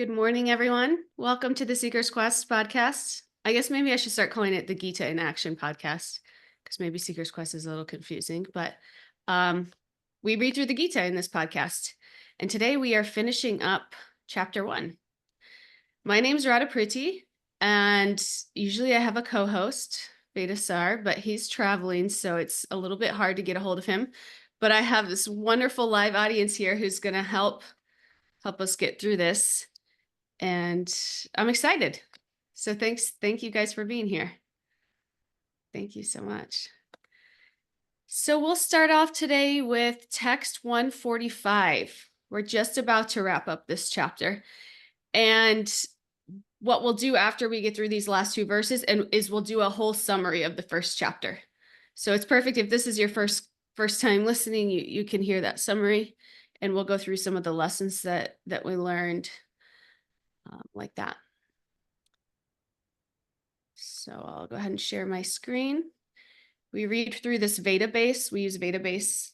Good morning, everyone. Welcome to the Seeker's Quest podcast. I guess maybe I should start calling it the Gita in Action podcast because maybe Seeker's Quest is a little confusing, but we read through the Gita in this podcast. And today we are finishing up chapter 1. My name's Radha Priti, and usually I have a co-host, Veda Sar, but he's traveling, so it's a little bit hard to get a hold of him. But I have this wonderful live audience here who's going to help us get through this. And I'm excited. So thank you guys for being here. Thank you so much. So we'll start off today with text 145. We're just about to wrap up this chapter. And what we'll do after we get through these last two verses is we'll do a whole summary of the first chapter. So it's perfect if this is your first time listening, you can hear that summary, and we'll go through some of the lessons that we learned. Like that. So I'll go ahead and share my screen. We read through this Vedabase. We use Vedabase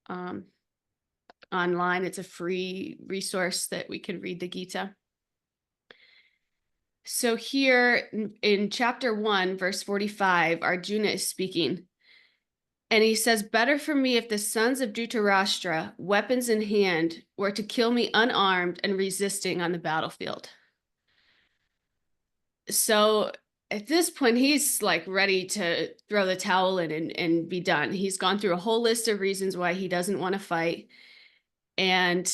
online. It's a free resource that we can read the Gita. So here in chapter 1, verse 45, Arjuna is speaking. And he says, "Better for me if the sons of Dhritarashtra, weapons in hand, were to kill me unarmed and resisting on the battlefield." So at this point, he's like ready to throw the towel in and be done. He's gone through a whole list of reasons why he doesn't want to fight. And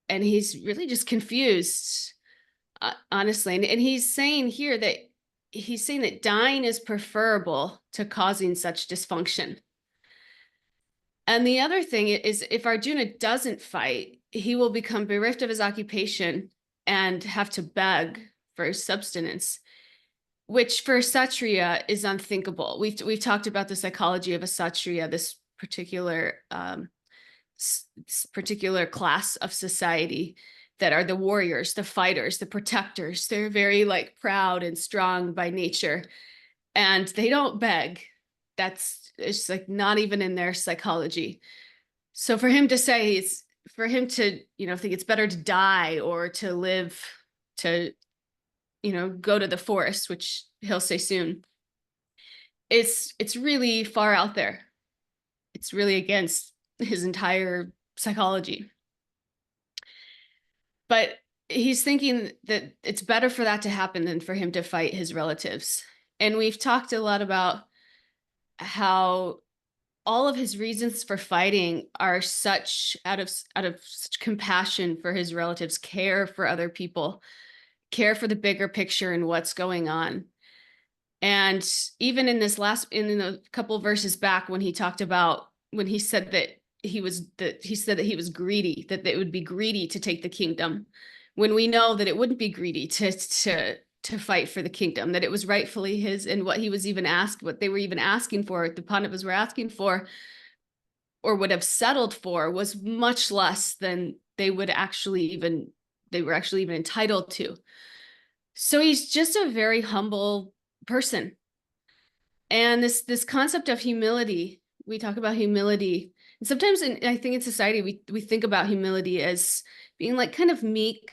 he's really just confused, honestly. And he's saying here that dying is preferable to causing such dysfunction. And the other thing is, if Arjuna doesn't fight, he will become bereft of his occupation and have to beg for subsistence, which for Kshatriya is unthinkable. We've talked about the psychology of a Kshatriya, this particular class of society that are the warriors, the fighters, the protectors. They're very like proud and strong by nature, and they don't beg. It's like not even in their psychology. So for him to say think it's better to die or to live to go to the forest, which he'll say soon. It's really far out there. It's really against his entire psychology. But he's thinking that it's better for that to happen than for him to fight his relatives. And we've talked a lot about how all of his reasons for fighting are such out of such compassion for his relatives, care for other people, care for the bigger picture and what's going on. And even in in a couple verses back, when he said that he was greedy, that it would be greedy to take the kingdom, when we know that it wouldn't be greedy to fight for the kingdom, that it was rightfully his, and what they were even asking for, the Pandavas were asking for, or would have settled for, was much less than they were actually even entitled to. So he's just a very humble person. And this concept of humility, we talk about humility. And sometimes I think in society, we think about humility as being like kind of meek,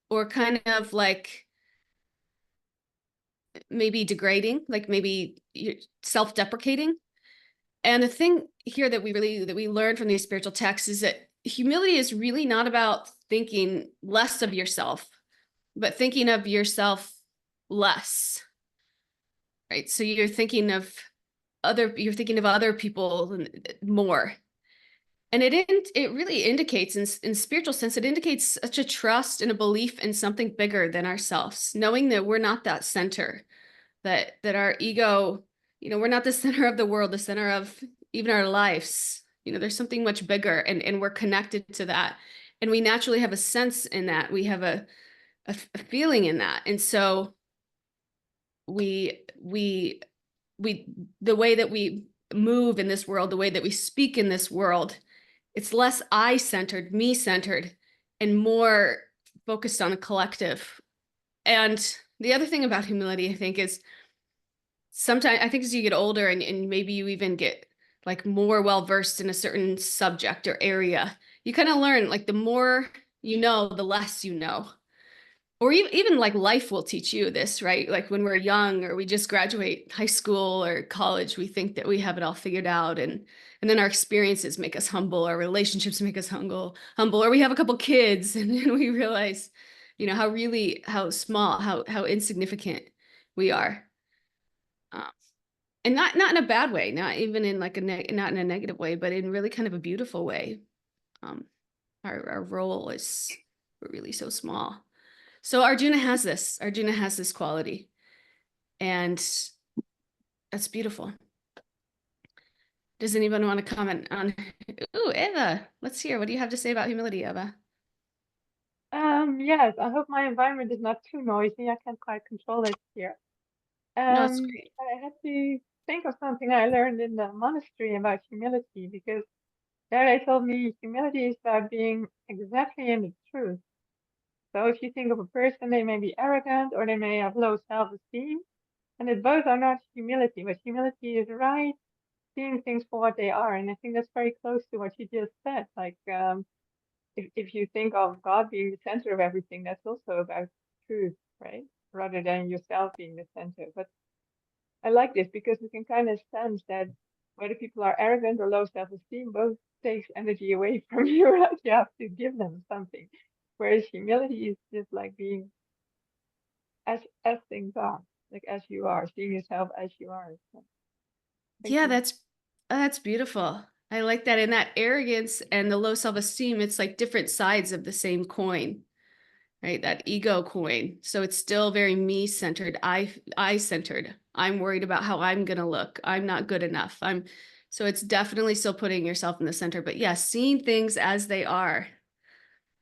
or kind of like maybe degrading, like maybe self-deprecating. And the thing here that we learn from these spiritual texts is that humility is really not about thinking less of yourself, but thinking of yourself less, right? So you're thinking of other people more. And it really indicates, in spiritual sense, it indicates such a trust and a belief in something bigger than ourselves, knowing that we're not that center, that our ego, we're not the center of the world, the center of even our lives. There's something much bigger, and we're connected to that. And we naturally have a sense in that. We have a feeling in that. And so the way that we move in this world, the way that we speak in this world, it's less I-centered, me-centered, and more focused on the collective. And the other thing about humility, I think, is sometimes, I think as you get older and maybe you even get like more well-versed in a certain subject or area, you kind of learn, like, the more you know, the less you know. or even like life will teach you this, right? Like when we're young or we just graduate high school or college, we think that we have it all figured out. And then our experiences make us humble, our relationships make us humble, or we have a couple kids and then we realize, how small, how insignificant we are. And not in a bad way, not even in like not in a negative way, but in really kind of a beautiful way. Um, our role is, we're really so small. So Arjuna has this. Arjuna has this quality, and that's beautiful. Does anyone want to comment on? Ooh, Eva, let's hear. What do you have to say about humility, Eva? Yes, I hope my environment is not too noisy. I can't quite control it here. No, it's great. I had to think of something I learned in the monastery about humility, because there they told me humility is about being exactly in the truth. So if you think of a person, they may be arrogant or they may have low self-esteem, and it both are not humility, but humility is right, seeing things for what they are. And I think that's very close to what you just said. Like, if you think of God being the center of everything, that's also about truth, right? Rather than yourself being the center. But I like this because we can kind of sense that whether people are arrogant or low self-esteem, both takes energy away from you, right? You have to give them something. Whereas humility is just like being as things are, like as you are, seeing yourself as you are. So, thank Yeah, you. that's beautiful. I like that. And that arrogance and the low self-esteem, it's like different sides of the same coin, right? That ego coin. So it's still very me-centered, I-centered. I'm worried about how I'm gonna look. I'm not good enough. So it's definitely still putting yourself in the center. But yeah, seeing things as they are.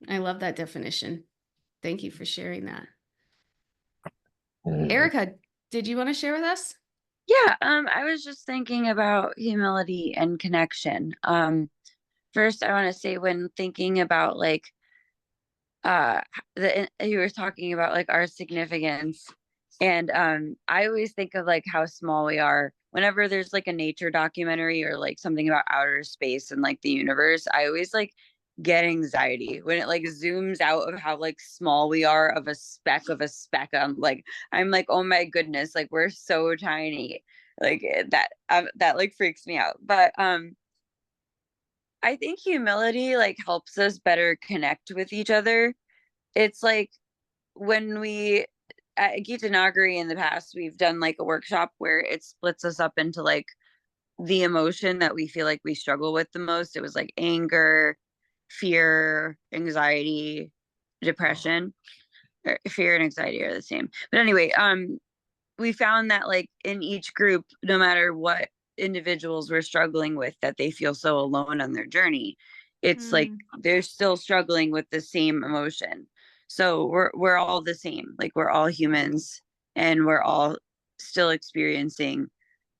I love that definition. Thank you for sharing that. Erica, did you want to share with us? Yeah, I was just thinking about humility and connection. First I want to say, when thinking about like uh you were talking about like our significance, and I always think of like how small we are whenever there's like a nature documentary or like something about outer space and like the universe. I always like get anxiety when it like zooms out of how like small we are, of a speck. I'm like, oh my goodness, like we're so tiny. Like that like freaks me out. But I think humility like helps us better connect with each other. It's like when we at Gita Nagari in the past, we've done like a workshop where it splits us up into like the emotion that we feel like we struggle with the most. It was like anger, fear, anxiety, depression. Fear and anxiety are the same. But anyway, we found that like in each group, no matter what individuals were struggling with, that they feel so alone on their journey. It's like Mm. they're still struggling with the same emotion. So we're all the same. Like we're all humans, and we're all still experiencing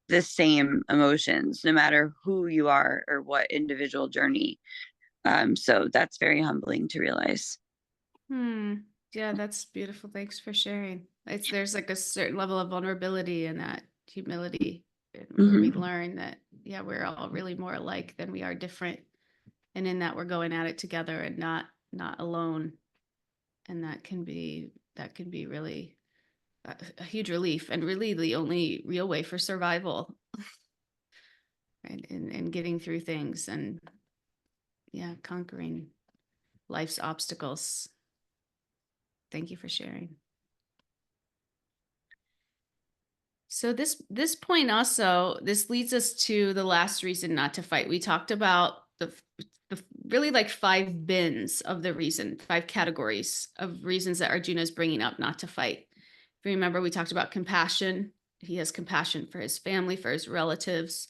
the same emotions, no matter who you are or what individual journey. So that's very humbling to realize. Hmm. Yeah, that's beautiful. Thanks for sharing. There's like a certain level of vulnerability in that humility, where we Mm-hmm. learn that, yeah, we're all really more alike than we are different. And in that we're going at it together and not alone. And that can be really a huge relief, and really the only real way for survival, right? And getting through things, and yeah, conquering life's obstacles. Thank you for sharing. So this point also, this leads us to the last reason not to fight. We talked about the really like 5 bins of the reason, 5 categories of reasons that Arjuna is bringing up not to fight. If you remember, we talked about compassion. He has compassion for his family, for his relatives.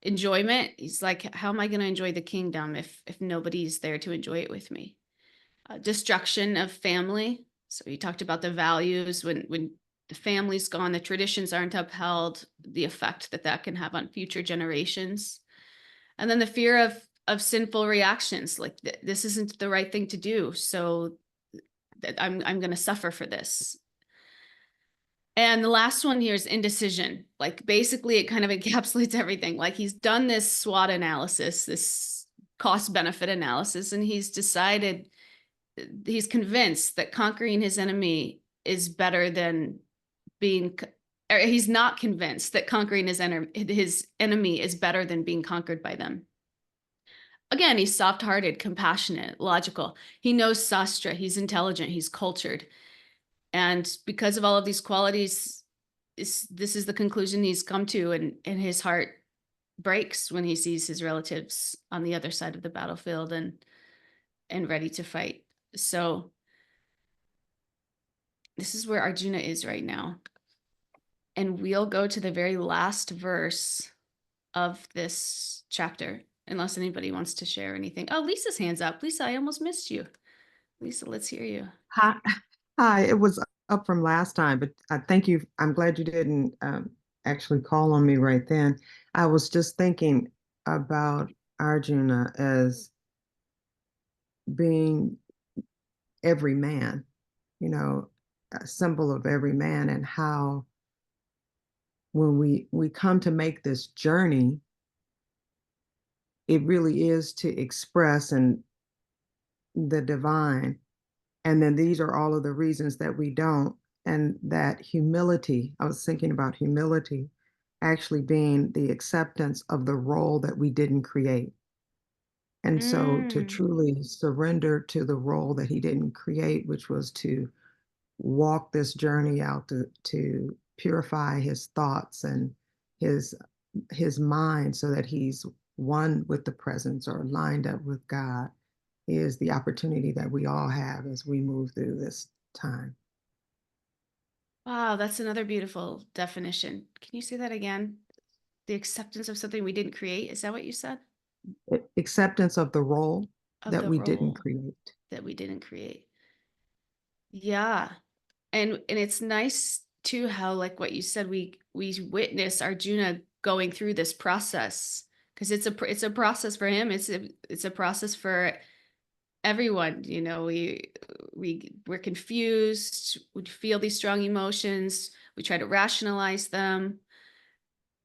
Enjoyment. He's like, how am I going to enjoy the kingdom if nobody's there to enjoy it with me? Destruction of family. So you talked about the values, when the family's gone, the traditions aren't upheld, the effect that can have on future generations. And then the fear of sinful reactions, like this isn't the right thing to do, so that I'm going to suffer for this. And the last one here is indecision. Like basically it kind of encapsulates everything. Like he's done this SWOT analysis, this cost benefit analysis, and he's decided he's convinced that conquering his enemy is better than being, or he's not convinced that conquering his enemy is better than being conquered by them. Again, he's soft-hearted, compassionate, logical. He knows sastra. He's intelligent. He's cultured. And because of all of these qualities, this is the conclusion he's come to, and his heart breaks when he sees his relatives on the other side of the battlefield and ready to fight. So this is where Arjuna is right now. And we'll go to the very last verse of this chapter, unless anybody wants to share anything. Oh, Lisa's hand's up. Lisa, I almost missed you. Lisa, let's hear you. Hi, hi. It was up from last time, but thank you. I'm glad you didn't actually call on me right then. I was just thinking about Arjuna as being every man, you know, a symbol of every man, and how when we come to make this journey, it really is to express and the divine. And then these are all of the reasons that we don't. And that humility, I was thinking about humility actually being the acceptance of the role that we didn't create. And so to truly surrender to the role that he didn't create, which was to walk this journey out to purify his thoughts and his mind so that he's one with the presence or lined up with God, is the opportunity that we all have as we move through this time. Wow, that's another beautiful definition. Can you say that again? The acceptance of something we didn't create. Is that what you said? Acceptance of the role Of that the we didn't role create. that we didn't create. Yeah. And it's nice too how, like what you said, we witness Arjuna going through this process, because it's a process for him. It's a process for everyone. You know, we're confused, we feel these strong emotions, we try to rationalize them,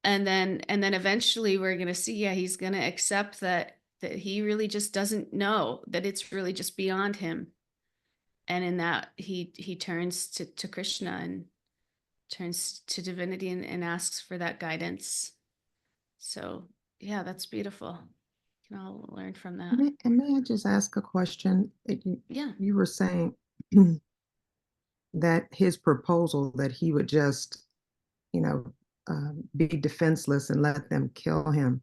and then eventually we're going to see, yeah, he's going to accept that he really just doesn't know, that it's really just beyond him. And in that he turns to Krishna and turns to divinity and asks for that guidance. So yeah, that's beautiful. You can all learn from that. May I just ask a question? Yeah. You were saying that his proposal that he would just, you know, be defenseless and let them kill him,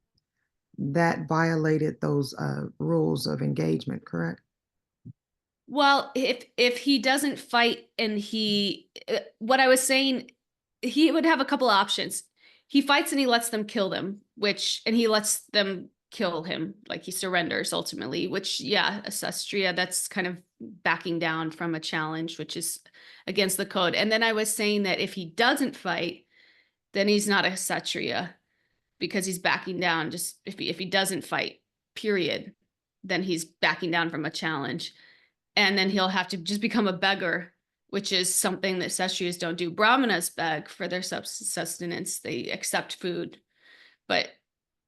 that violated those rules of engagement, correct? Well, if he doesn't fight and what I was saying, he would have a couple options. He fights and he lets them kill them, and he lets them kill him, like he surrenders ultimately, which, yeah, a sastriya, that's kind of backing down from a challenge, which is against the code. And then I was saying that if he doesn't fight, then he's not a satriya, because he's backing down. Just if he doesn't fight, period, then he's backing down from a challenge. And then he'll have to just become a beggar, which is something that Sastriyas don't do. Brahmanas beg for their sustenance. They accept food. But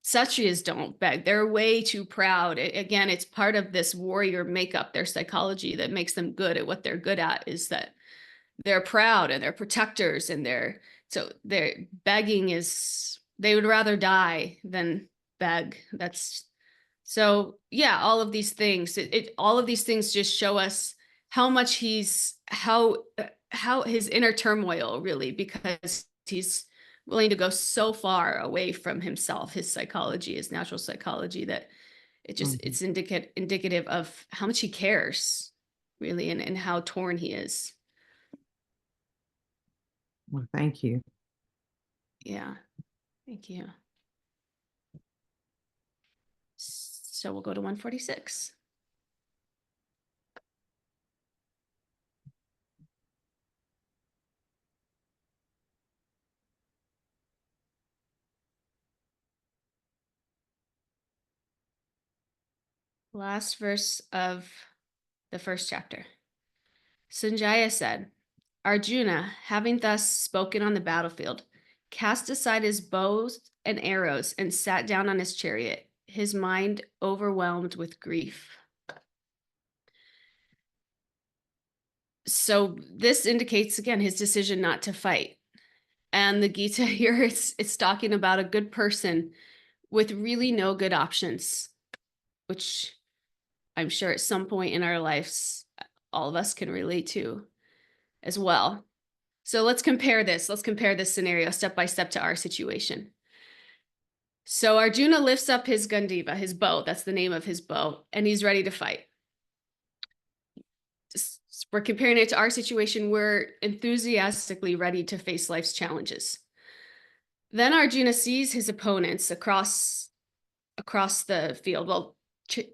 Sastriyas don't beg. They're way too proud. Again, it's part of this warrior makeup, their psychology, that makes them good at what they're good at, is that they're proud and they're protectors, and their begging is, they would rather die than beg. So yeah, all of these things, all of these things just show us how much how his inner turmoil, really, because he's willing to go so far away from himself, his psychology, his natural psychology, that it's indicative of how much he cares, really, and how torn he is. Well, thank you. Yeah, thank you. So we'll go to 146. Last verse of the first chapter. Sanjaya said, Arjuna, having thus spoken on the battlefield, cast aside his bows and arrows and sat down on his chariot, his mind overwhelmed with grief. So this indicates, again, his decision not to fight. And the Gita here, it's talking about a good person with really no good options, which I'm sure at some point in our lives, all of us can relate to as well. So let's compare this. Let's compare this scenario step by step to our situation. So Arjuna lifts up his Gandiva, his bow. That's the name of his bow, and he's ready to fight. We're comparing it to our situation. We're enthusiastically ready to face life's challenges. Then Arjuna sees his opponents across the field. Well,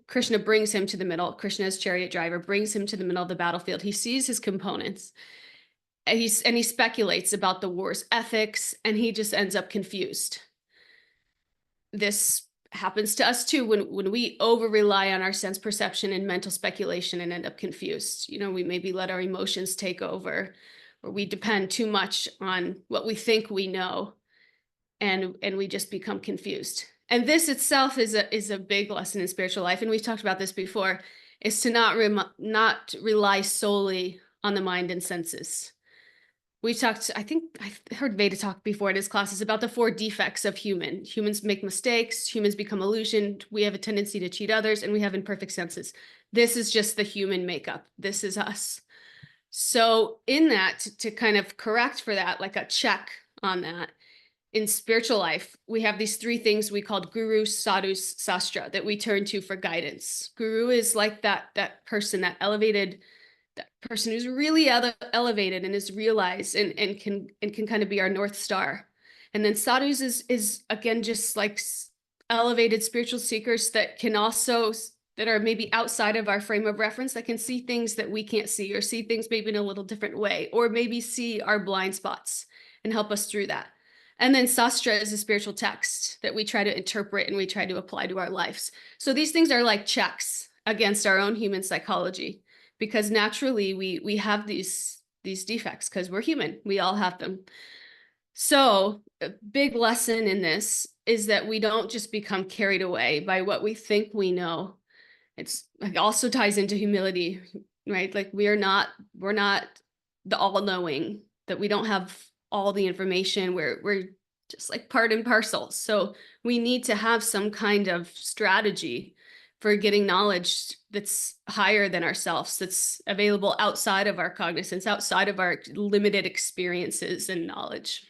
Krishna brings him to the middle. Krishna's chariot driver brings him to the middle of the battlefield. He sees his components, and he speculates about the war's ethics, and he just ends up confused. This happens to us too when we over rely on our sense perception and mental speculation and end up confused. You know, we maybe let our emotions take over, or we depend too much on what we think we know, and we just become confused. And this itself is a big lesson in spiritual life, and we've talked about this before, is to not rely solely on the mind and senses. We talked, I think I heard Veda talk before in his classes about the 4 defects of humans make mistakes, humans become illusioned, we have a tendency to cheat others, and we have imperfect senses. This is just the human makeup. This is us. So in that, to kind of correct for that, like a check on that, in spiritual life, we have these 3 things we called guru, sadhus, sastra that we turn to for guidance. Guru is like that person, that person who's really elevated and is realized and can kind of be our North Star. And then sadhus is again just like elevated spiritual seekers that can also, that are maybe outside of our frame of reference, that can see things that we can't see, or see things maybe in a little different way, or maybe see our blind spots and help us through that. And then sastra is a spiritual text that we try to interpret and we try to apply to our lives. So these things are like checks against our own human psychology, because naturally we have these defects because we're human. We all have them. So a big lesson in this is that we don't just become carried away by what we think we know. It's like also ties into humility, right? Like we're not the all-knowing, that we don't have all the information. We're just like part and parcel. So we need to have some kind of strategy for getting knowledge that's higher than ourselves, that's available outside of our cognizance, outside of our limited experiences and knowledge.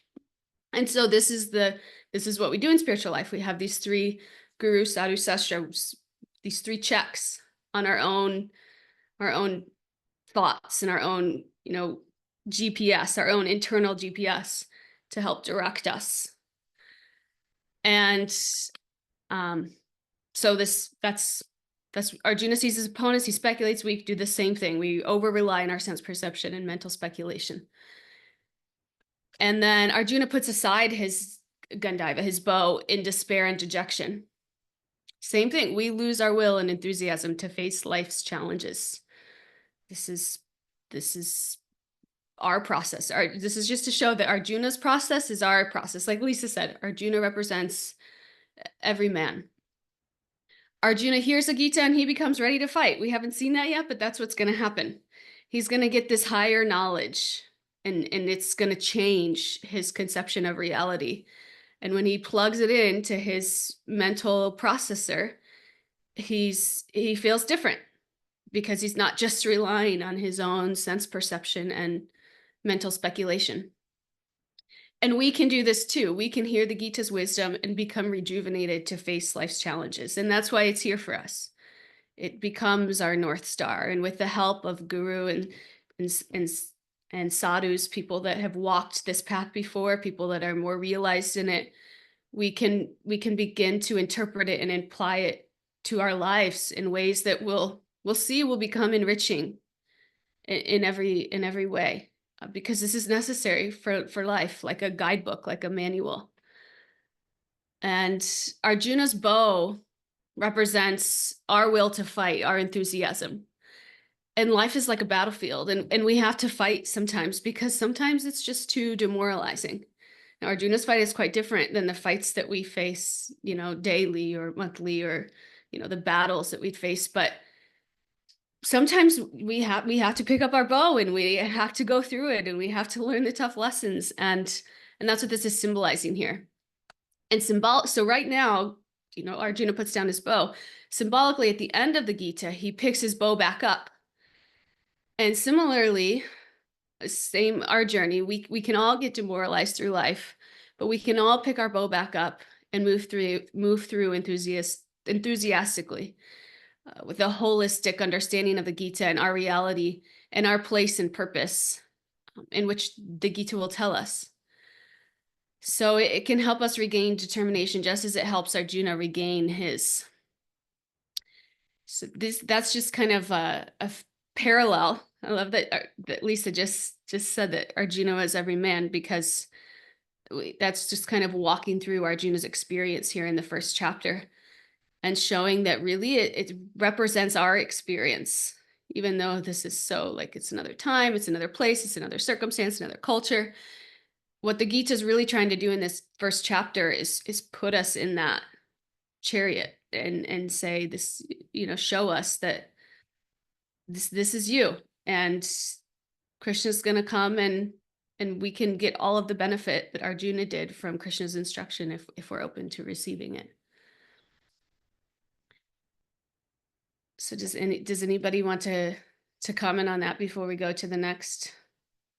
And so this is what we do in spiritual life. We have these 3 guru, sadhu, sastra, these 3 checks on our own thoughts and our own, GPS, our own internal GPS to help direct us. And so that's Arjuna sees his opponents, he speculates, we do the same thing. We over rely on our sense perception and mental speculation. And then Arjuna puts aside his Gandiva, his bow, in despair and dejection. Same thing, we lose our will and enthusiasm to face life's challenges. This is our process. This is just to show that Arjuna's process is our process. Like Lisa said, Arjuna represents every man. Arjuna hears the Gita and he becomes ready to fight. We haven't seen that yet, but that's what's going to happen. He's going to get this higher knowledge, and it's going to change his conception of reality. And when he plugs it into his mental processor, he feels different, because he's not just relying on his own sense perception and mental speculation. And we can do this too. We can hear the Gita's wisdom and become rejuvenated to face life's challenges. And that's why it's here for us. It becomes our North Star. And with the help of guru and sadhus, people that have walked this path before, people that are more realized in it, we can begin to interpret it and apply it to our lives in ways that we'll see will become enriching in every way. Because this is necessary for life, like a guidebook, like a manual. And Arjuna's bow represents our will to fight, our enthusiasm. And life is like a battlefield, and we have to fight sometimes, because sometimes it's just too demoralizing. Now, Arjuna's fight is quite different than the fights that we face, daily or monthly, or, the battles that we face. But sometimes we have to pick up our bow and we have to go through it and we have to learn the tough lessons. And that's what this is symbolizing here. And so right now, Arjuna puts down his bow. Symbolically, at the end of the Gita, he picks his bow back up. And similarly, same our journey, we can all get demoralized through life, but we can all pick our bow back up and move through enthusiastically, with a holistic understanding of the Gita and our reality and our place and purpose, in which the Gita will tell us. So it can help us regain determination, just as it helps Arjuna regain his. So that's just kind of a parallel. I love that Lisa just said that Arjuna was every man, because that's just kind of walking through Arjuna's experience here in the first chapter and showing that really it represents our experience, even though this is so like it's another time, it's another place, it's another circumstance, another culture. What the Gita is really trying to do in this first chapter is put us in that chariot and say this, show us that this is you, and Krishna's going to come and we can get all of the benefit that Arjuna did from Krishna's instruction if we're open to receiving it. So does anybody want to comment on that before we go to the next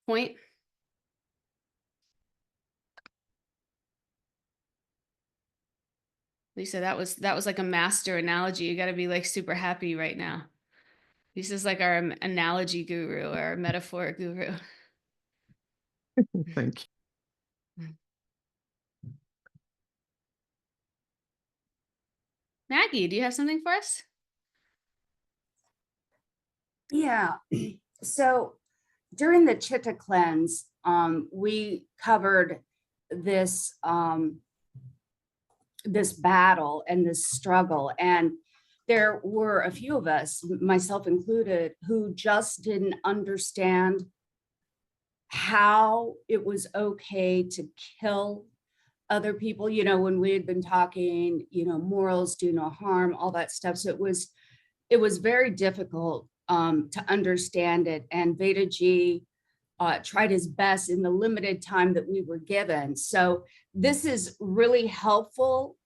point? Lisa, that was like a master analogy. You got to be like super happy right now. Lisa's like our analogy guru or our metaphor guru. Thank you. Maggie, do you have something for us? Yeah. So during the Chitta cleanse, we covered this this battle and this struggle, and there were a few of us, myself included, who just didn't understand how it was okay to kill other people. When we had been talking, morals do no harm, all that stuff. So it was very difficult to understand it. And Vedaji tried his best in the limited time that we were given. So this is really helpful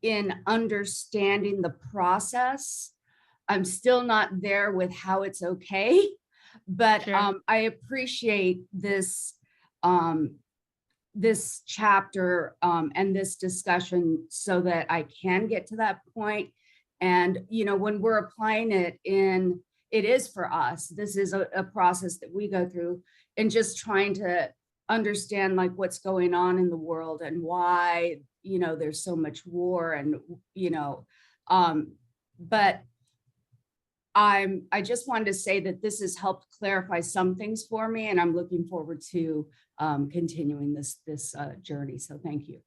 in understanding the process. I'm still not there with how it's okay, but Sure. I appreciate this this chapter and this discussion so that I can get to that point. And when we're applying it it is for us. This is a process that we go through, and just trying to understand like what's going on in the world and why there's so much war, and but I just wanted to say that this has helped clarify some things for me, and I'm looking forward to continuing this journey. So thank you.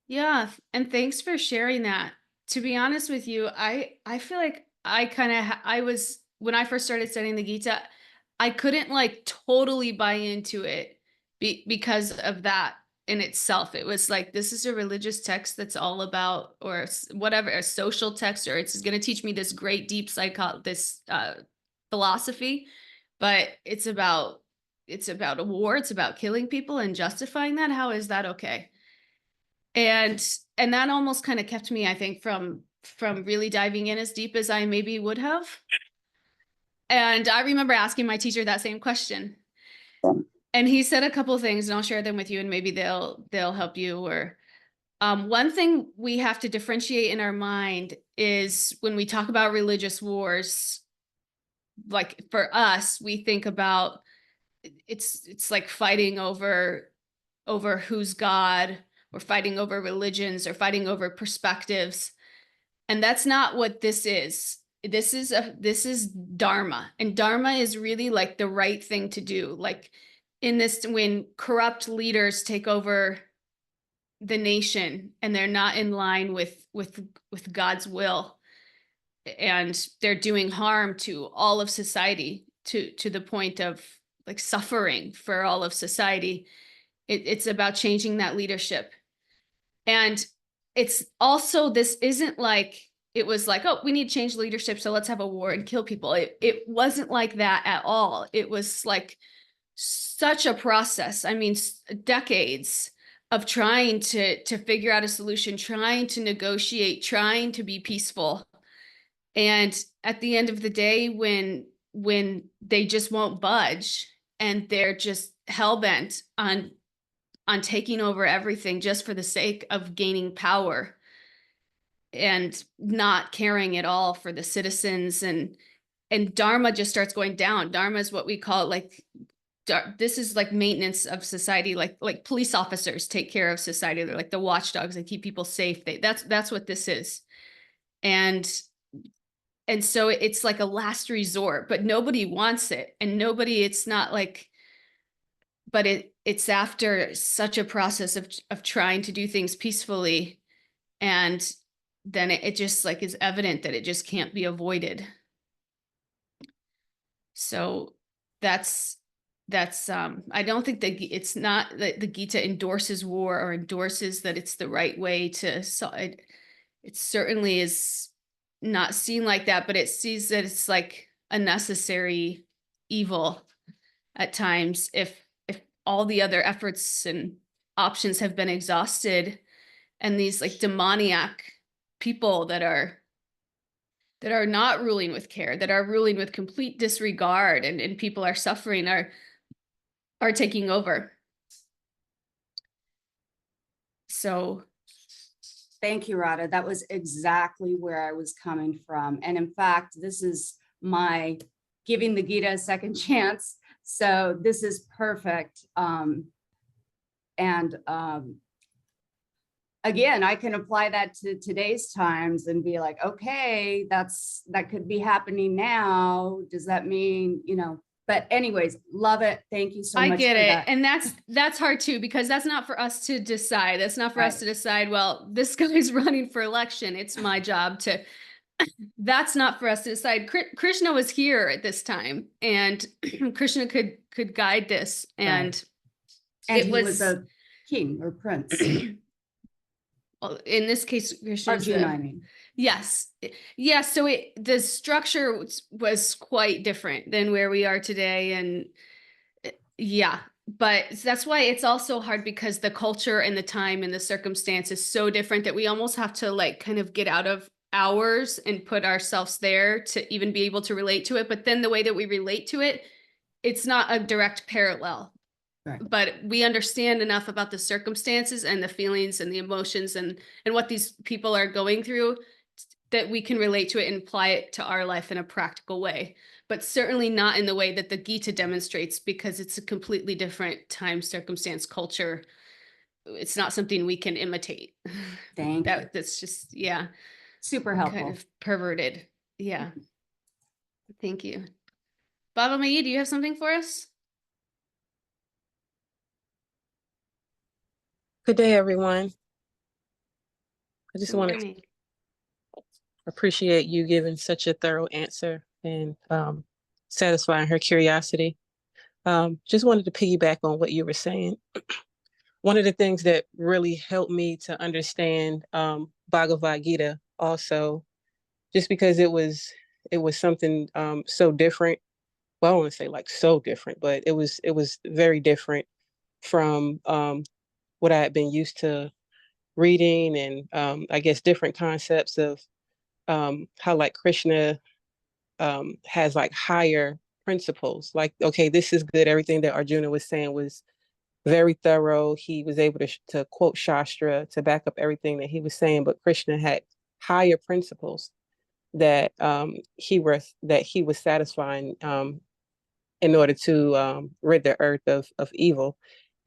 Yeah, and thanks for sharing that. To be honest with you, I feel like I was, when I first started studying the Gita, I couldn't like totally buy into it because of that in itself. It was like, this is a religious text that's all about, or whatever, a social text, or it's going to teach me this great deep philosophy, but it's about a war. It's about killing people and justifying that. How is that okay? And that almost kind of kept me, I think, from really diving in as deep as I maybe would have. And I remember asking my teacher that same question. And he said a couple of things, and I'll share them with you, and maybe they'll help you. Or one thing we have to differentiate in our mind is when we talk about religious wars, like for us, we think about it's like fighting over who's God, or fighting over religions, or fighting over perspectives. And that's not what this is. This is Dharma. And Dharma is really like the right thing to do. Like in this, when corrupt leaders take over the nation and they're not in line with God's will, and they're doing harm to all of society, to the point of like suffering for all of society, it's about changing that leadership. And it's also, this isn't like it was like, oh, we need to change leadership, so let's have a war and kill people. It wasn't like that at all. It was like such a process. I mean, decades of trying to figure out a solution, trying to negotiate, trying to be peaceful. And at the end of the day, when they just won't budge and they're just hell-bent on taking over everything just for the sake of gaining power and not caring at all for the citizens, and dharma just starts going down. Dharma is what we call like, this is like maintenance of society, like police officers take care of society. They're like the watchdogs, they keep people safe. That's what this is. And so it's like a last resort, but nobody wants it. And it's not like, but it's after such a process of trying to do things peacefully. And then it just like is evident that it just can't be avoided. So that's I don't think that it's not that the Gita endorses war or endorses that it's the right way to, so it certainly is not seen like that, but it sees that it's like a necessary evil at times if all the other efforts and options have been exhausted, and these like demoniac people that are not ruling with care, that are ruling with complete disregard, and people are suffering, are taking over. So Thank you, Radha. That was exactly where I was coming from. And in fact, this is my giving the Gita a second chance. So this is perfect. Again, I can apply that to today's times and be like, okay, that could be happening now. Does that mean, but anyways, love it. Thank you so much. I get for it. that. And that's hard too, because that's not for us to decide. That's not for us to decide, well, this guy's running for election, it's my job to, that's not for us to decide. Krishna was here at this time, and Krishna could guide this. And he was a king or prince. Well, in this case, Krishna, Arjuna, I mean. Yes. Yes. So the structure was quite different than where we are today. And yeah, but that's why it's also hard, because the culture and the time and the circumstance is so different that we almost have to like kind of get out of ours and put ourselves there to even be able to relate to it. But then the way that we relate to it, it's not a direct parallel. Right. But we understand enough about the circumstances and the feelings and the emotions and what these people are going through that we can relate to it and apply it to our life in a practical way, but certainly not in the way that the Gita demonstrates, because it's a completely different time, circumstance, culture. It's not something we can imitate. Thank you. That's just, yeah. Super helpful. Kind of perverted. Yeah. Thank you. Baba Mai, do you have something for us? Good day, everyone. I just want to appreciate you giving such a thorough answer and satisfying her curiosity. Just wanted to piggyback on what you were saying. One of the things that really helped me to understand Bhagavad Gita also, just because it was something so different. Well, I don't want to say like so different, but it was very different from what I had been used to reading, and I guess different concepts of how like Krishna has like higher principles. Like, okay, this is good. Everything that Arjuna was saying was very thorough. He was able to quote Shastra to back up everything that he was saying, but Krishna had higher principles that he was satisfying in order to rid the earth of evil.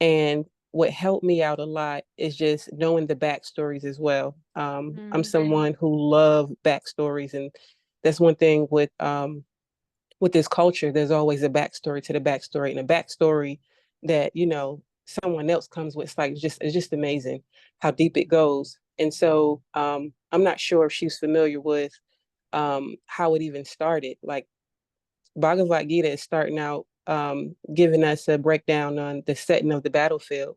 And what helped me out a lot is just knowing the backstories as well. I'm someone who loves backstories, and that's one thing with this culture. There's always a backstory to the backstory, and a backstory that someone else comes with. It's just amazing how deep it goes. And so I'm not sure if she's familiar with how it even started. Like Bhagavad Gita is starting out giving us a breakdown on the setting of the battlefield.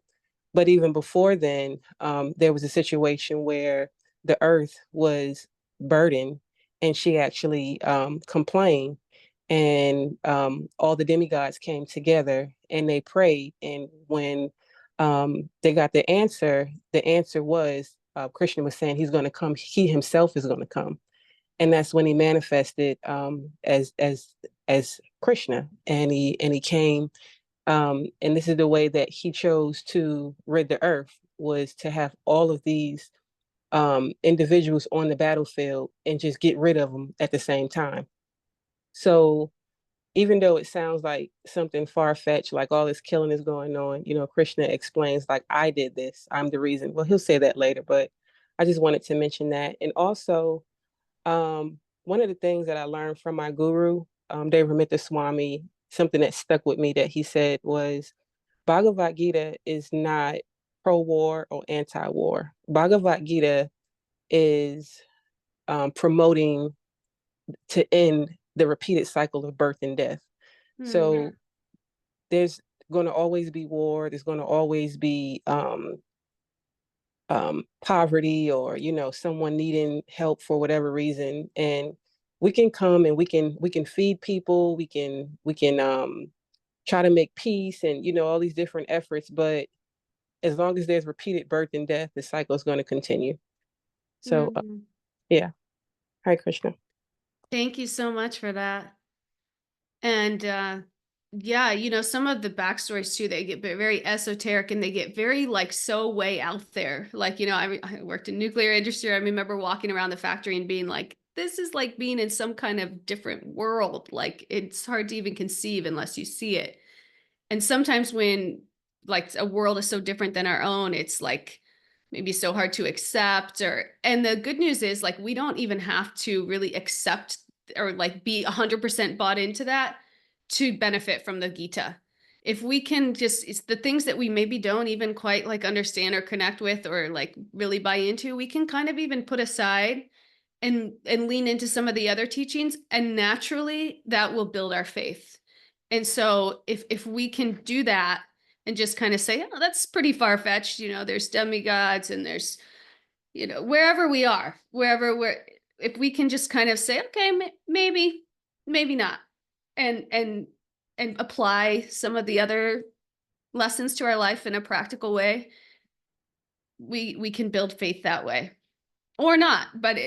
But even before then, there was a situation where the earth was burden, and she actually complained. And all the demigods came together and they prayed. And when they got the answer was Krishna was saying he's going to come. He himself is going to come, and that's when he manifested as Krishna, and he came. And this is the way that he chose to rid the earth, was to have all of these individuals on the battlefield and just get rid of them at the same time. So even though it sounds like something far-fetched, like all this killing is going on, Krishna explains, like, I did this, I'm the reason. Well, he'll say that later, but I just wanted to mention that. And also, one of the things that I learned from my guru, Devamrita Swami, something that stuck with me that he said was, Bhagavad Gita is not pro-war or anti-war. Bhagavad Gita is promoting to end the repeated cycle of birth and death. So there's going to always be war. There's going to always be poverty, or someone needing help for whatever reason, and we can come and we can feed people. We can try to make peace, and all these different efforts. But as long as there's repeated birth and death, the cycle is going to continue. So yeah. Hare Krishna. Thank you so much for that. And yeah, some of the backstories too, they get very esoteric and they get very so way out there. Like, I worked in nuclear industry. I remember walking around the factory and being like, this is like being in some kind of different world. Like, it's hard to even conceive unless you see it. And sometimes when a world is so different than our own, it's like maybe so hard to accept. And the good news is, we don't even have to really accept or be 100% bought into that to benefit from the Gita. If we can it's the things that we maybe don't even quite understand or connect with or really buy into, we can kind of even put aside and lean into some of the other teachings, and naturally that will build our faith. And so if we can do that and just kind of say, oh, that's pretty far-fetched, there's demigods and there's, wherever we are, if we can just kind of say, okay, maybe not, and apply some of the other lessons to our life in a practical way, we can build faith that way. Or not, but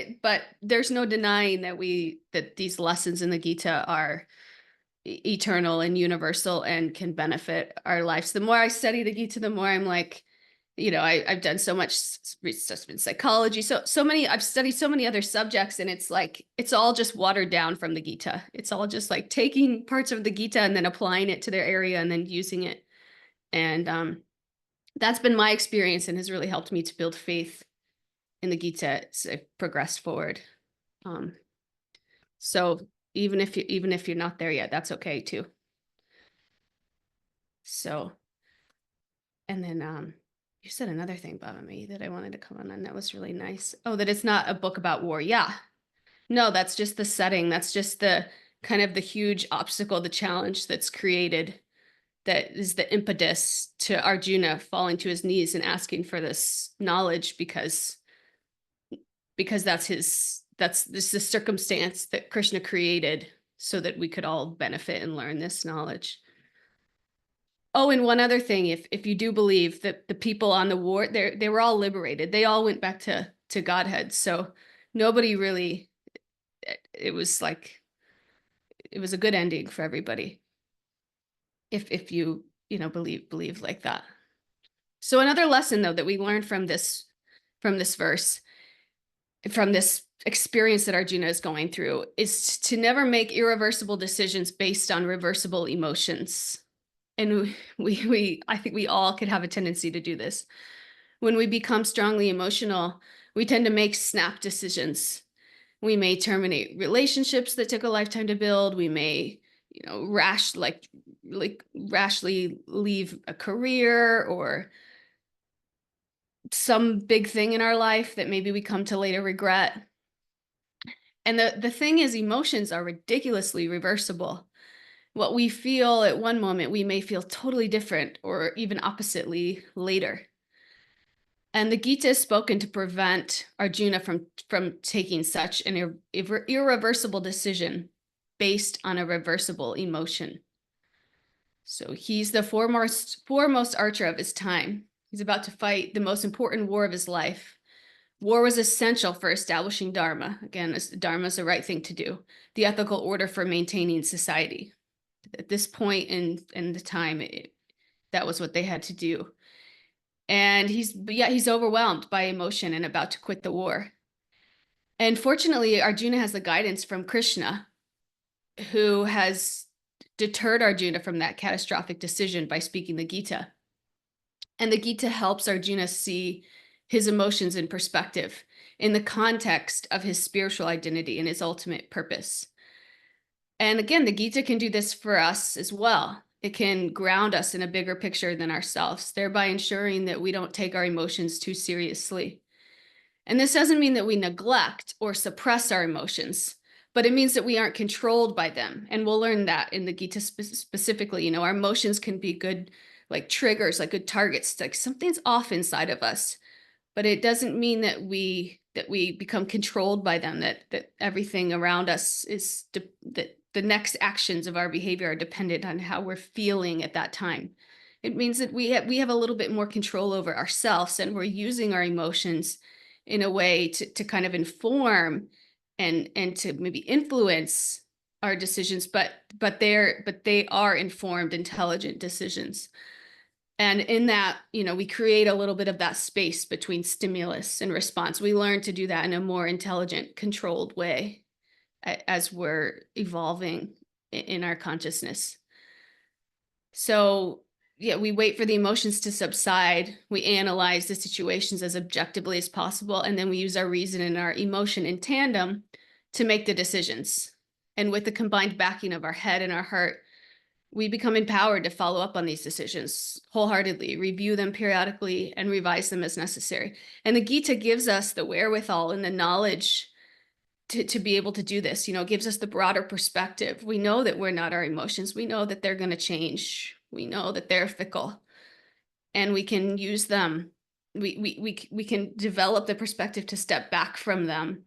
there's no denying that these lessons in the Gita are eternal and universal and can benefit our lives. The more I study the Gita, the more I'm like, I've done so much stuff in psychology, I've studied so many other subjects, and it's it's all just watered down from the Gita. It's all just taking parts of the Gita and then applying it to their area and then using it. And that's been my experience and has really helped me to build faith in the Gita as I progressed forward. So even if you're not there yet, that's okay too. So, and then you said another thing, Bhavami, that I wanted to comment on. That was really nice. Oh, that it's not a book about war. Yeah. No, that's just the setting. That's just the kind of the huge obstacle, the challenge that's created, that is the impetus to Arjuna falling to his knees and asking for this knowledge, because that's this the circumstance that Krishna created so that we could all benefit and learn this knowledge. Oh, and one other thing, if you do believe that the people on the war, they were all liberated. They all went back to Godhead. So nobody really, it was a good ending for everybody. If you believe like that. So another lesson though that we learned from this verse, from this experience that Arjuna is going through, is to never make irreversible decisions based on reversible emotions. And I think we all could have a tendency to do this. When we become strongly emotional, we tend to make snap decisions. We may terminate relationships that took a lifetime to build. We may, rashly leave a career or some big thing in our life that maybe we come to later regret. And the thing is, emotions are ridiculously reversible. What we feel at one moment, we may feel totally different or even oppositely later. And the Gita is spoken to prevent Arjuna from taking such an irreversible decision based on a reversible emotion. So he's the foremost archer of his time. He's about to fight the most important war of his life. War was essential for establishing Dharma. Again, Dharma is the right thing to do, the ethical order for maintaining society. At this point in the time, that was what they had to do. And he's overwhelmed by emotion and about to quit the war. And fortunately, Arjuna has the guidance from Krishna, who has deterred Arjuna from that catastrophic decision by speaking the Gita. And the Gita helps Arjuna see his emotions in perspective in the context of his spiritual identity and his ultimate purpose. And again, the Gita can do this for us as well. It can ground us in a bigger picture than ourselves, thereby ensuring that we don't take our emotions too seriously. And this doesn't mean that we neglect or suppress our emotions, but it means that we aren't controlled by them. And we'll learn that in the Gita specifically. You know, our emotions can be good, like triggers, like good targets, like something's off inside of us, but it doesn't mean that we become controlled by them, that everything around us is that the next actions of our behavior are dependent on how we're feeling at that time. It means that we have a little bit more control over ourselves, and we're using our emotions in a way to kind of inform and to maybe influence our decisions, but they are informed, intelligent decisions. And in that, you know, we create a little bit of that space between stimulus and response. We learn to do that in a more intelligent, controlled way as we're evolving in our consciousness. So yeah, we wait for the emotions to subside. We analyze the situations as objectively as possible. And then we use our reason and our emotion in tandem to make the decisions. And with the combined backing of our head and our heart, we become empowered to follow up on these decisions wholeheartedly, review them periodically, and revise them as necessary. And the Gita gives us the wherewithal and the knowledge to be able to do this. You know, it gives us the broader perspective. We know that we're not our emotions. We know that they're going to change. We know that they're fickle, and we can use them. We can develop the perspective to step back from them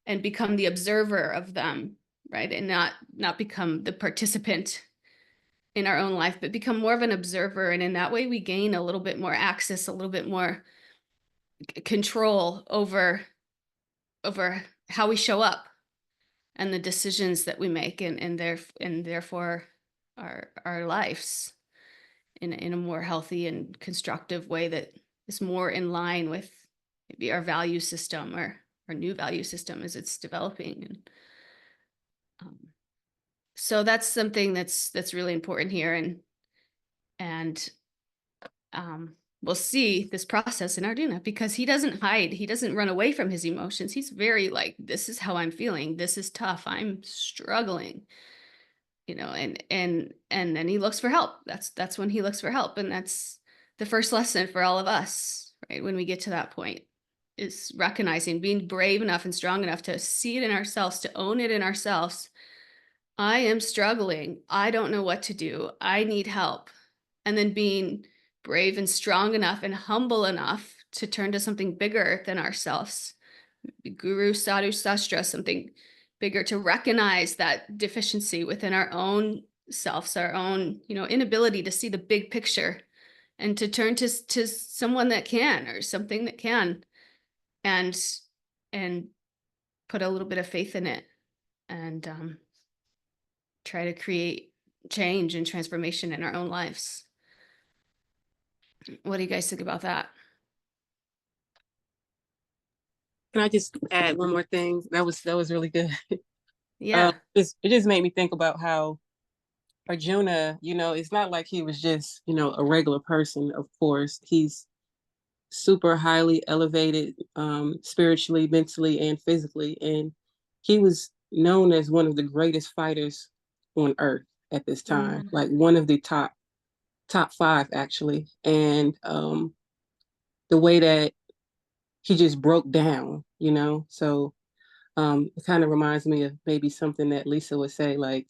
and become the observer of them, right? And not become the participant in our own life, but become more of an observer. And in that way, we gain a little bit more access, a little bit more control over how we show up and the decisions that we make, and therefore our lives in a more healthy and constructive way that is more in line with maybe our value system or our new value system as it's developing. And so that's something that's really important here. And we'll see this process in Arjuna, because he doesn't hide. He doesn't run away from his emotions. He's very like, this is how I'm feeling. This is tough. I'm struggling, you know, and then he looks for help. That's when he looks for help. And that's the first lesson for all of us, right? When we get to that point, is recognizing, being brave enough and strong enough to see it in ourselves, to own it in ourselves. I am struggling. I don't know what to do. I need help. And then being brave and strong enough and humble enough to turn to something bigger than ourselves. Guru, sadhu, sastra, something bigger, to recognize that deficiency within our own selves, our own, you know, inability to see the big picture, and to turn to someone that can, or something that can, and put a little bit of faith in it, and try to create change and transformation in our own lives. What do you guys think about that? Can I just add one more thing? That was really good. Yeah. It just made me think about how Arjuna, you know, it's not like he was just, you know, a regular person. Of course, he's super highly elevated, spiritually, mentally, and physically, and he was known as one of the greatest fighters on earth at this time, like one of the top 5 actually. And the way that he just broke down, you know, so it kind of reminds me of maybe something that Lisa would say, like,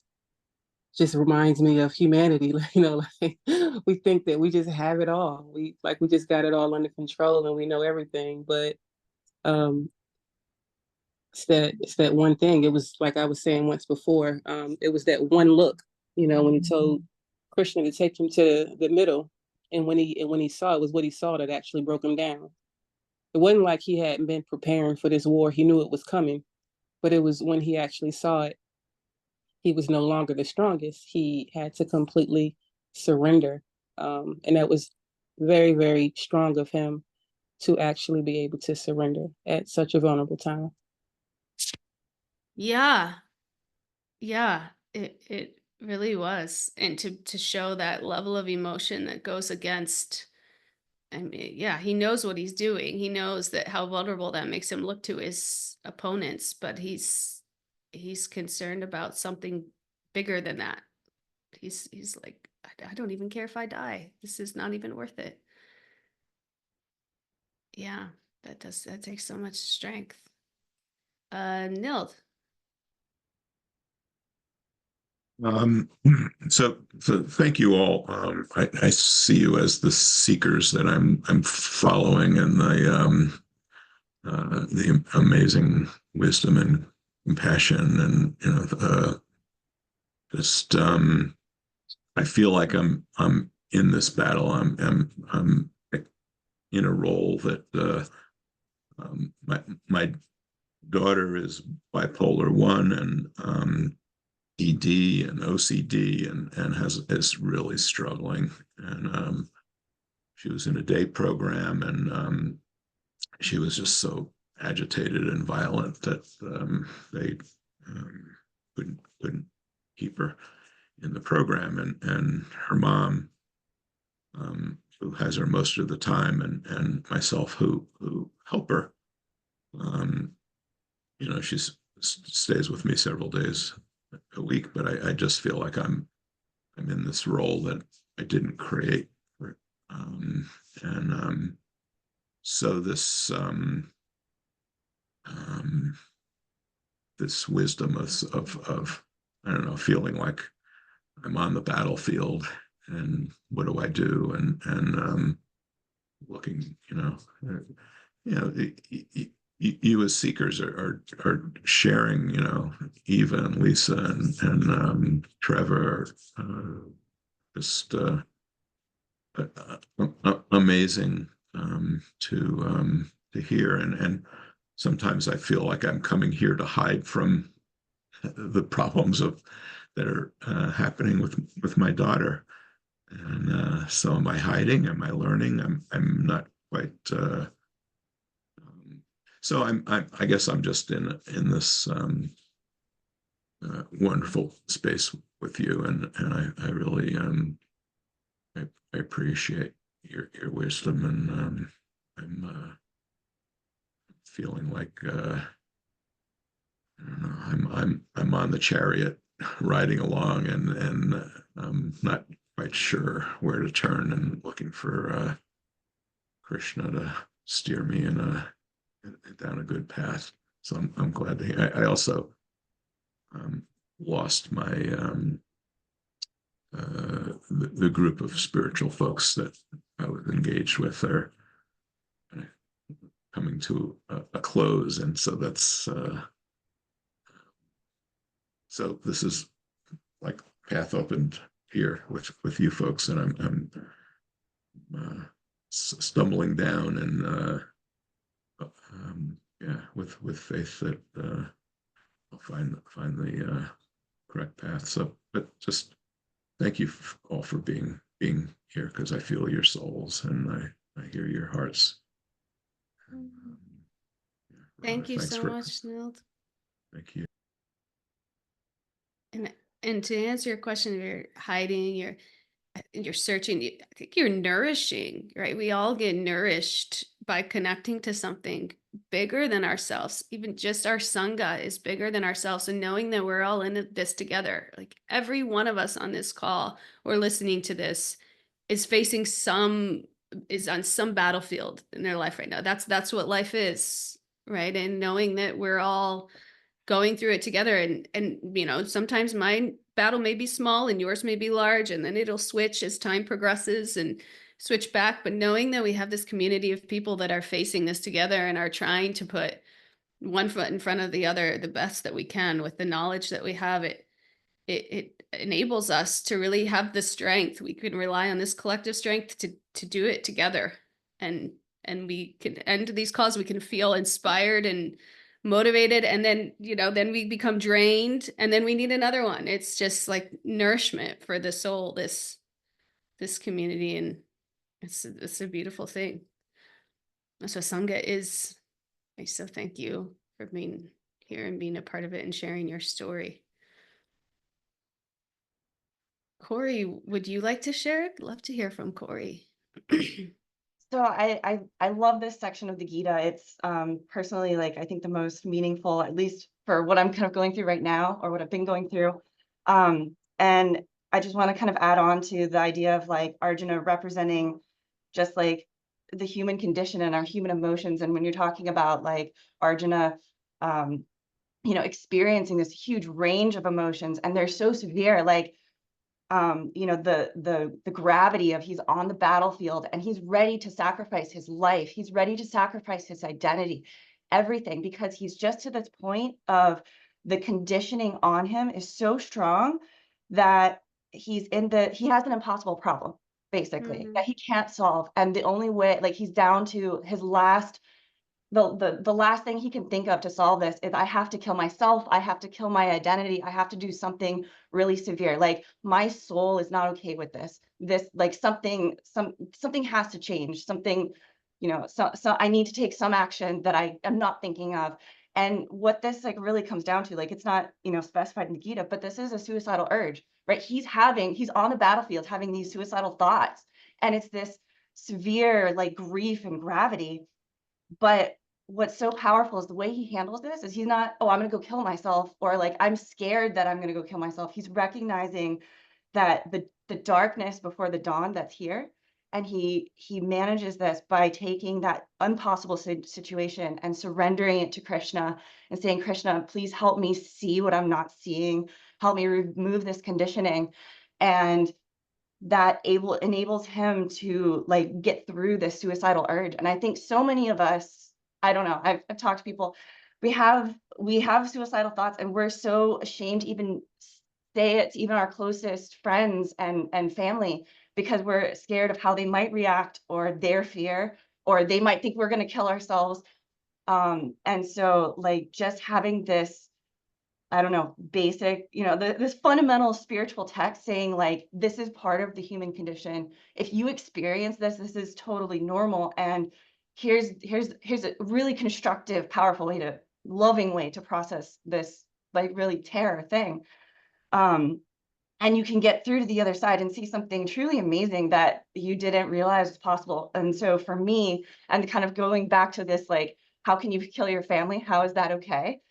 just reminds me of humanity. You know, like we think that we just have it all. We just got it all under control and we know everything. But um, it's that one thing. It was like I was saying once before. It was that one look. You know, when he told Krishna to take him to the middle, and when he saw, it was what he saw that actually broke him down. It wasn't like he hadn't been preparing for this war. He knew it was coming, but it was when he actually saw it, he was no longer the strongest. He had to completely surrender. And that was very, very strong of him to actually be able to surrender at such a vulnerable time. Yeah. Yeah. It really was. And to show that level of emotion that goes against, I mean, yeah, he knows what he's doing. He knows that how vulnerable that makes him look to his opponents, but he's concerned about something bigger than that. He's like, I don't even care if I die. This is not even worth it. Yeah, that takes so much strength. Nild. Um, so thank you all. I see you as the seekers that I'm following, and the amazing wisdom and compassion, and just I feel like I'm in this battle. I'm in a role that my daughter is bipolar 1 and ED and OCD, and is really struggling. And she was in a day program, and she was just so agitated and violent that they couldn't keep her in the program. And her mom, who has her most of the time, and myself, who help her. She stays with me several days a week, but I just feel like I'm in this role that I didn't create. And so this wisdom of I don't know, feeling like I'm on the battlefield, and what do I do? And looking, you as seekers are sharing, Eva and Lisa and Trevor, just amazing to hear. And sometimes I feel like I'm coming here to hide from the problems that are happening with my daughter. And so am I hiding? Am I learning? I'm not quite. So I guess I'm just in this wonderful space with you, and I really I appreciate your wisdom, and I'm feeling like I don't know, I'm on the chariot riding along, and I'm not quite sure where to turn, and looking for Krishna to steer me down a good path. So I'm glad to hear. I also lost my the group of spiritual folks that I was engaged with are coming to a close, and so that's so this is like path opened here with you folks, and I'm stumbling down, and yeah, with faith that I'll find the correct path. So, but just thank you all for being here, because I feel your souls, and I hear your hearts. Thank you so much, Nild. Thank you. And to answer your question, you're hiding, you're searching, I think you're nourishing, right? We all get nourished by connecting to something bigger than ourselves. Even just our Sangha is bigger than ourselves, and knowing that we're all in this together. Like every one of us on this call or listening to this is is on some battlefield in their life right now. That's what life is, right? And knowing that we're all going through it together, and sometimes my battle may be small and yours may be large, and then it'll switch as time progresses and switch back. But knowing that we have this community of people that are facing this together and are trying to put one foot in front of the other the best that we can with the knowledge that we have, it enables us to really have the strength. We can rely on this collective strength to do it together. And we can end these calls, we can feel inspired and motivated, and then, you know, then we become drained, and then we need another one. It's just like nourishment for the soul, this community, and it's a beautiful thing. That's what Sangha is. So thank you for being here and being a part of it and sharing your story. Corey, would you like to share? I'd love to hear from Corey. So I love this section of the Gita. It's personally, like, I think the most meaningful, at least for what I'm kind of going through right now, or what I've been going through. And I just want to kind of add on to the idea of like Arjuna representing just like the human condition and our human emotions. And when you're talking about like Arjuna, you know, experiencing this huge range of emotions, and they're so severe, like, you know, the gravity of he's on the battlefield and he's ready to sacrifice his life. He's ready to sacrifice his identity, everything, because he's just to this point of the conditioning on him is so strong that he has an impossible problem, basically, that he can't solve. And the only way, like, he's down to his last, the last thing he can think of to solve this is, I have to kill myself. I have to kill my identity. I have to do something really severe. Like, my soul is not okay with this. Like, something has to change. Something, you know, so I need to take some action that I am not thinking of. And what this like really comes down to, like, it's not, you know, specified in the Gita, but this is a suicidal urge, right? He's on the battlefield having these suicidal thoughts, and it's this severe like grief and gravity. But what's so powerful is the way he handles this is he's not, oh, I'm going to go kill myself, or like, I'm scared that I'm going to go kill myself. He's recognizing that the darkness before the dawn that's here. And he manages this by taking that impossible situation and surrendering it to Krishna and saying, Krishna, please help me see what I'm not seeing. Help me remove this conditioning. And that enables him to like get through this suicidal urge. And I think so many of us, I don't know, I've talked to people, we have suicidal thoughts, and we're so ashamed to even say it to even our closest friends and family, because we're scared of how they might react, or their fear, or they might think we're going to kill ourselves. And so like just having this, I don't know, basic, you know, this fundamental spiritual text saying like, this is part of the human condition. If you experience this, this is totally normal. And here's a really constructive, powerful way loving way to process this like really terror thing. And you can get through to the other side and see something truly amazing that you didn't realize was possible. And so for me, and kind of going back to this, like, how can you kill your family? How is that okay?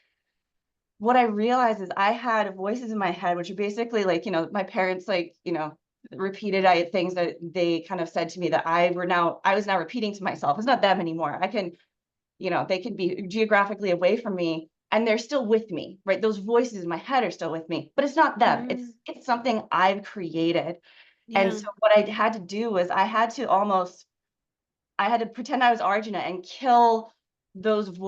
What I realized is I had voices in my head, which are basically like, you know, my parents, like, you know, repeated things that they kind of said to me that I was now repeating to myself. It's not them anymore. I can, you know, they can be geographically away from me and they're still with me, right? Those voices in my head are still with me, but it's not them. It's something I've created. Yeah. And so what I had to do was I had to pretend I was Arjuna and kill those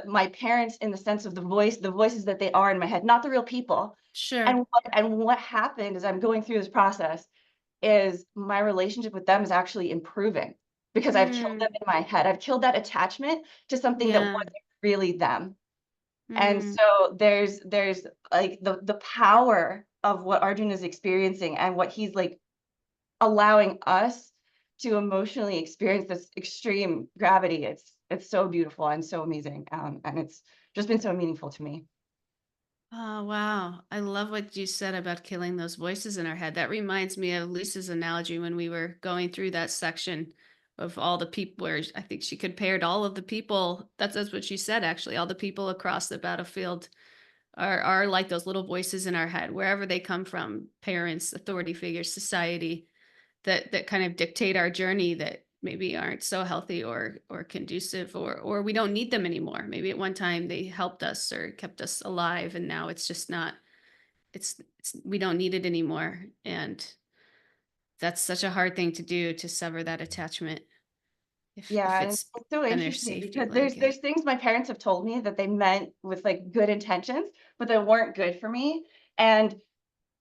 my parents, in the sense of the voices that they are in my head, not the real people. Sure. And what happened as I'm going through this process is my relationship with them is actually improving, because I've killed them in my head. I've killed that attachment to something that wasn't really them. And so there's like the power of what Arjuna is experiencing, and what he's like allowing us to emotionally experience this extreme gravity. It's so beautiful and so amazing. And it's just been so meaningful to me. Oh, wow. I love what you said about killing those voices in our head. That reminds me of Lisa's analogy when we were going through that section of all the people, where I think she compared all of the people. That's what she said, actually. All the people across the battlefield are like those little voices in our head, wherever they come from, parents, authority figures, society, that kind of dictate our journey, that maybe aren't so healthy or conducive, or we don't need them anymore. Maybe at one time they helped us or kept us alive, and now it's just not we don't need it anymore. And that's such a hard thing to do, to sever that attachment. If Yeah, and it's it's so been their interesting safety because blanket. there's things my parents have told me that they meant with like good intentions, but they weren't good for me. And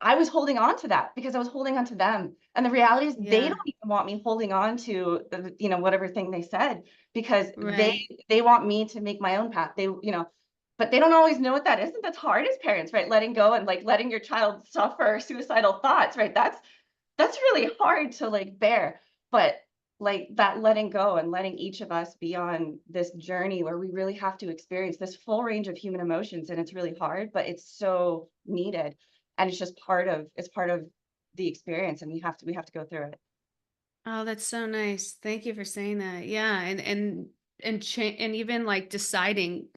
I was holding on to that because I was holding on to them. And the reality is they Yeah, don't even want me holding on to the, whatever thing they said, because right. they want me to make my own path. But they don't always know what that is. And that's hard as parents, right? Letting go and like letting your child suffer suicidal thoughts, right? That's really hard to like bear. But like that letting go and letting each of us be on this journey where we really have to experience this full range of human emotions, and it's really hard, but it's so needed. And it's just part of the experience, and we have to go through it. Oh, that's so nice. Thank you for saying that. Yeah, and even like deciding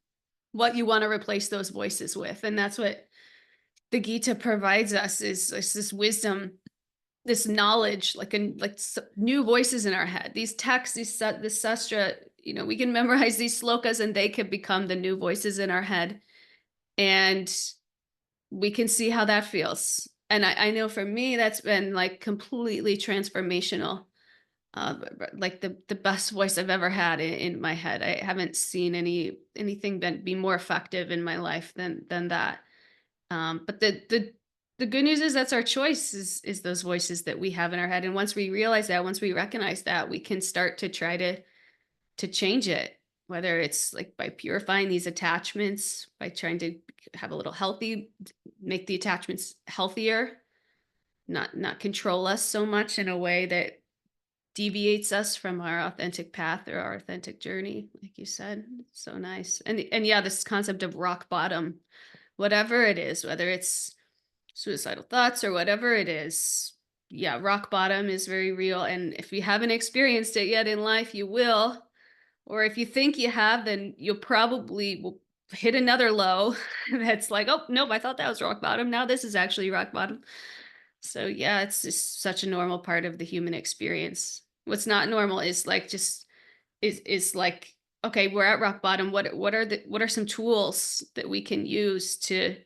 what you want to replace those voices with, and that's what the Gita provides us, is this wisdom, this knowledge, new voices in our head. These texts, this sastra, we can memorize these slokas, and they could become the new voices in our head, and we can see how that feels. And I know for me, that's been like completely transformational. Like the best voice I've ever had in my head. I haven't seen anything be more effective in my life than that. But the good news is that's our choice, is those voices that we have in our head. And once we realize that, once we recognize that, we can start to try to change it, whether it's like by purifying these attachments, by trying to have a little healthy, make the attachments healthier, not control us so much in a way that deviates us from our authentic path or our authentic journey, like you said. So nice. And yeah, this concept of rock bottom, whatever it is, whether it's suicidal thoughts or whatever it is, yeah, rock bottom is very real. And if you haven't experienced it yet in life, you will. Or if you think you have, then you'll probably will hit another low that's like, oh nope, I thought that was rock bottom, now this is actually rock bottom. So yeah, it's just such a normal part of the human experience. What's not normal is like just is like, okay, we're at rock bottom. What are some tools that we can use to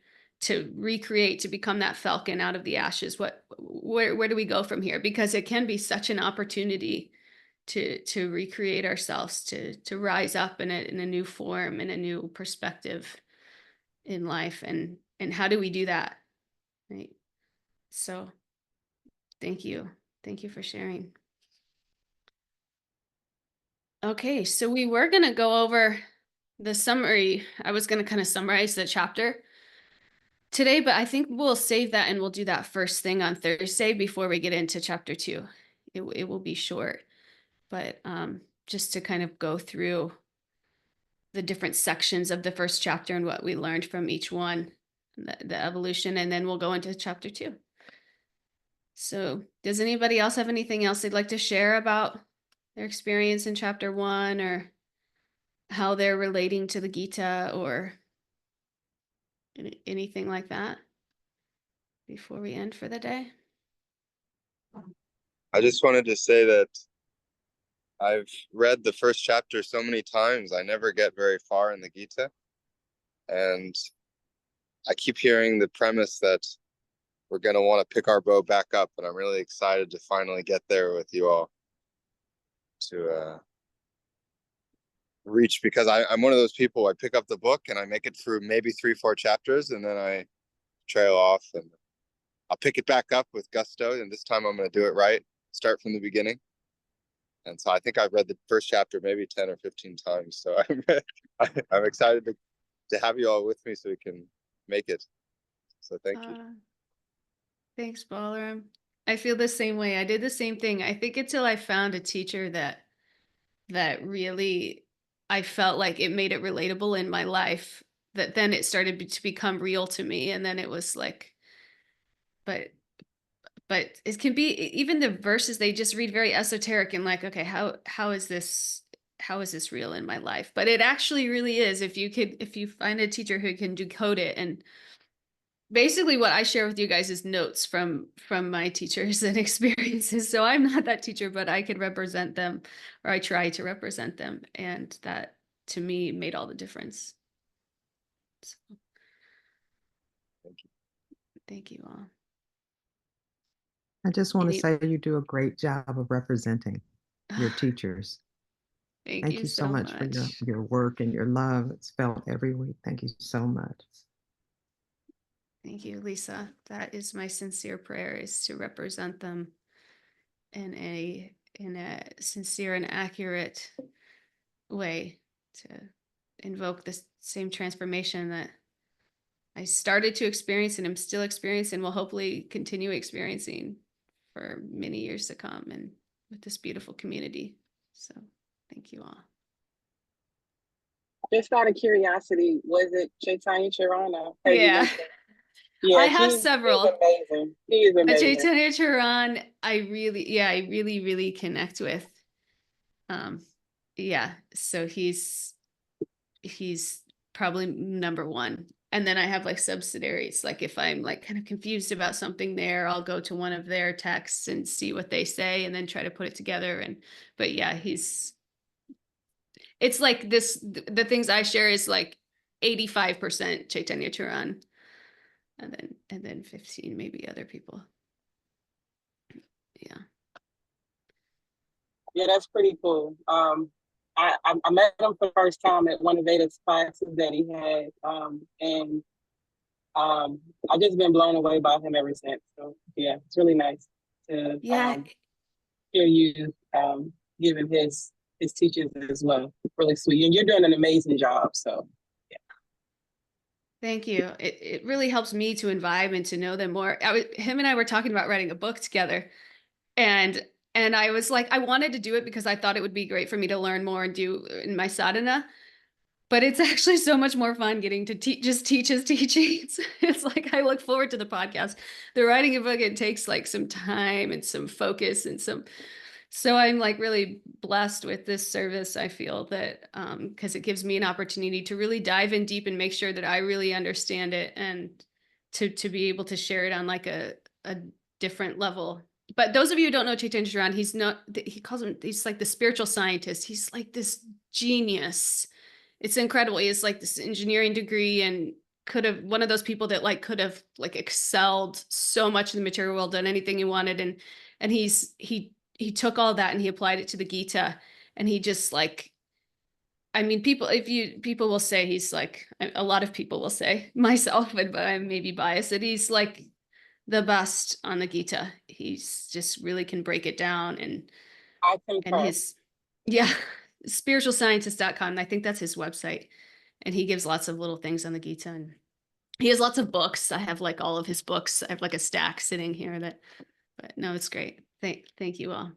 recreate, to become that falcon out of the ashes? Where do we go from here? Because it can be such an opportunity to recreate ourselves, to rise up in a new form, in a new perspective in life. And how do we do that? Right. So thank you. Thank you for sharing. Okay, so we were going to go over the summary. I was going to kind of summarize the chapter today, but I think we'll save that and we'll do that first thing on Thursday before we get into chapter 2. It will be short, but just to kind of go through the different sections of the first chapter and what we learned from each one, the evolution, and then we'll go into chapter 2. So does anybody else have anything else they'd like to share about their experience in chapter 1, or how they're relating to the Gita, or anything like that before we end for the day? I just wanted to say that I've read the first chapter so many times, I never get very far in the Gita. And I keep hearing the premise that we're going to want to pick our bow back up. And I'm really excited to finally get there with you all to reach, because I'm one of those people, I pick up the book and I make it through maybe 3-4 chapters and then I trail off, and I'll pick it back up with gusto. And this time I'm going to do it right, start from the beginning. And so I think I've read the first chapter maybe 10 or 15 times. So I'm excited to have you all with me so we can make it. So thank you. Thanks, Balaram. I feel the same way. I did the same thing. I think until I found a teacher that really, I felt like it made it relatable in my life, that then it started to become real to me. And then it was like, but it can be, even the verses, they just read very esoteric and like, okay, how is this real in my life? But it actually really is, if you find a teacher who can decode it. And basically what I share with you guys is notes from my teachers and experiences. So I'm not that teacher, but I can represent them, or I try to represent them. And that to me made all the difference. So. Thank you. Thank you all. I just want to Any- say you do a great job of representing your teachers. Thank Thank you you so so much for much. your work and your love. It's felt every week. Thank you so much. Thank you, Lisa. That is my sincere prayer, is to represent them in a sincere and accurate way, to invoke the same transformation that I started to experience and am still experiencing and will hopefully continue experiencing for many years to come, and with this beautiful community. So thank you all. Just out of curiosity, was it Chaitanya Charana? Yeah. Yeah, I have he's several. amazing. He is amazing. Chaitanya Charan, I really connect with. Yeah, so he's probably number one. And then I have like subsidiaries. Like if I'm like kind of confused about something there, I'll go to one of their texts and see what they say and then try to put it together. But yeah, it's like this, the things I share is like 85% Chaitanya Charan, and then 15 maybe other people. Yeah. Yeah, that's pretty cool. I met him for the first time at one of Veda's classes that he had, and I've just been blown away by him ever since. So yeah, it's really nice to Yeah. hear you giving his teachings as well. Really sweet, and you're doing an amazing job. So yeah. Thank you. It really helps me to imbibe and to know them more. Him and I were talking about writing a book together, and I was like, I wanted to do it because I thought it would be great for me to learn more and do in my sadhana. But it's actually so much more fun getting to just teach his teachings. It's like, I look forward to the podcast. The writing a book, it takes like some time and some focus and so I'm like really blessed with this service. I feel that because it gives me an opportunity to really dive in deep and make sure that I really understand it, and to be able to share it on like a different level. But those of you who don't know Chaitanya Charan, he's like the spiritual scientist. He's like this genius. It's incredible. He has like this engineering degree and could have one of those people that like could have like excelled so much in the material world, done anything he wanted, and he took all that and he applied it to the Gita, and he just like, I mean, people will say he's like, a lot of people will say, myself, but I may be biased, that he's like the best on the Gita. He's just really can break it down, and I concur. his, yeah, spiritualscientist.com. I think that's his website. And he gives lots of little things on the Gita, and he has lots of books. I have like all of his books. I have like a stack sitting here but no, it's great. Thank you all.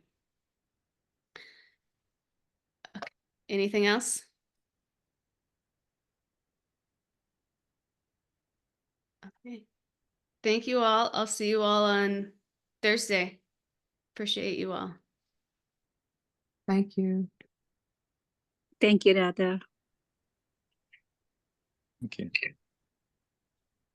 Okay. Anything else? Okay. Thank you all. I'll see you all on Thursday. Appreciate you all. Thank you. Thank you, Dada. Okay.